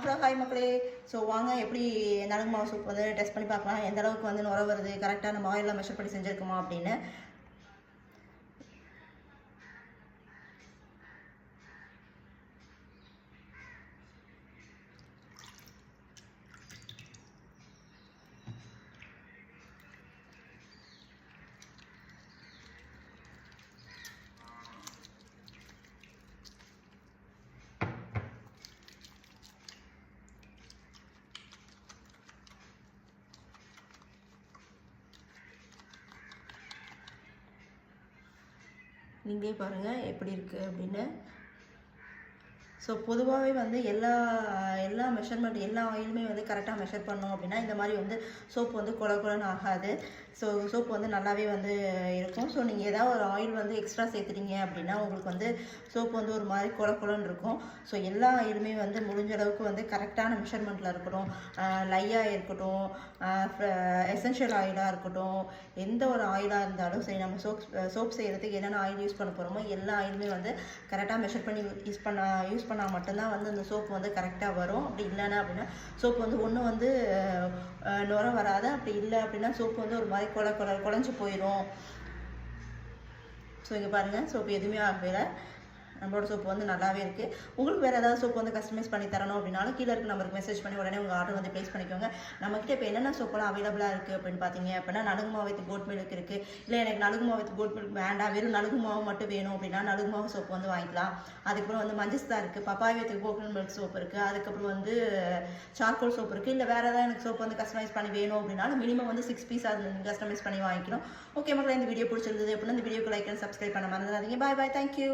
Hello hi மக்களே. So வாங்க எப்படி நலுங்கு மாவு சூப் வந்து டெஸ்ட் பண்ணி பார்க்கலாம், எந்த அளவுக்கு வந்து நுர வருது, கரெக்டாக நம்ம ஆயிலெலாம் மெஷர் பண்ணி செஞ்சுருக்குமா அப்படின்னு. நீங்களே பாருங்கள் எப்படி இருக்குது அப்படின்னு. ஸோ பொதுவாகவே வந்து எல்லா மெஷர்மெண்ட் எல்லா ஆயிலுமே வந்து கரெக்டாக மெஷர் பண்ணோம் அப்படின்னா இந்த மாதிரி வந்து சோப்பு வந்து குழன்னு ஆகாது. ஸோ சோப்பு வந்து நல்லாவே வந்து இருக்கும். ஸோ நீங்கள் ஏதாவது ஒரு ஆயில் வந்து எக்ஸ்ட்ரா சேர்த்துட்டீங்க அப்படின்னா உங்களுக்கு வந்து சோப்பு வந்து ஒரு மாதிரி குழன்னு இருக்கும். ஸோ எல்லா ஆயிலுமே வந்து முடிஞ்ச அளவுக்கு வந்து கரெக்டான மெஷர்மெண்ட்டில் இருக்கட்டும். லையாக இருக்கட்டும், எசென்ஷியல் ஆயிலாக இருக்கட்டும், எந்த ஒரு ஆயிலாக இருந்தாலும் சரி, நம்ம சோப் செய்கிறதுக்கு என்னென்ன ஆயில் யூஸ் பண்ண போகிறோமோ எல்லா ஆயிலுமே வந்து கரெக்டாக மெஷர் பண்ணி யூஸ் பண்ணால் மட்டும்தான் வந்து அந்த சோப்பு வந்து கரெக்டாக வரும். அப்படி இல்லைன்னா அப்படின்னா சோப்பு வந்து ஒன்று வந்து நுர வராது. அப்படி இல்லை அப்படின்னா சோப்பு வந்து ஒரு மாதிரி குழஞ்சி போயிடும். ஸோ இங்கே பாருங்கள், சோப்பு எதுவுமே ஆகலை. நம்மளோட சோப்பு வந்து நல்லாவே இருக்குது. உங்களுக்கு வேறு ஏதாவது சோப்பு வந்து கஸ்டமைஸ் பண்ணி தரணும் அப்படின்னாலும் கீழே இருக்க நம்பருக்கு மெசேஜ் பண்ணி உடனே உங்கள் ஆர்டர் வந்து ப்ளேஸ் பண்ணிக்கோங்க. நம்மக்கிட்ட இப்போ என்னென்ன சோப்பெல்லாம் அவைலபிளாக இருக்குது அப்படின்னு பார்த்தீங்க அப்படின்னா நலுங்கு மாவு வித் கோட் மில்க் இருக்குது. இல்லை எனக்கு நலுங்கு மாவு வித் கோட் மில்க் வேண்டாம், வெறும் நலுங்கு மாவு மட்டும் வேணும் அப்படின்னா நலுங்கு மாவு சோப்பு வந்து வாங்கிக்கலாம். அதுக்கப்புறம் வந்து மஞ்சஸ்தா இருக்குது, பப்பாய் வித் கோகனட் மில்க் சோப்பு இருக்குது, அதுக்கப்புறம் வந்து சார்கோல் சோப்பு இருக்குது. இல்லை வேறு ஏதாவது எனக்கு சோப்பு வந்து கஸ்டமைஸ் பண்ணி வேணும் அப்படின்னாலும் மினிமம் வந்து 6 பீஸ் அது கஸ்டமைஸ் பண்ணி வாங்கிக்கணும். ஓகே மக்களே, இந்த வீடியோ பிடிச்சிருந்தது அப்படின்னா இந்த வீடியோக்கு லைக் அண்ட் சப்ஸ்கிரைப் பண்ண மறந்துடாதீங்க. பாய் பாய், தேங்க்யூ.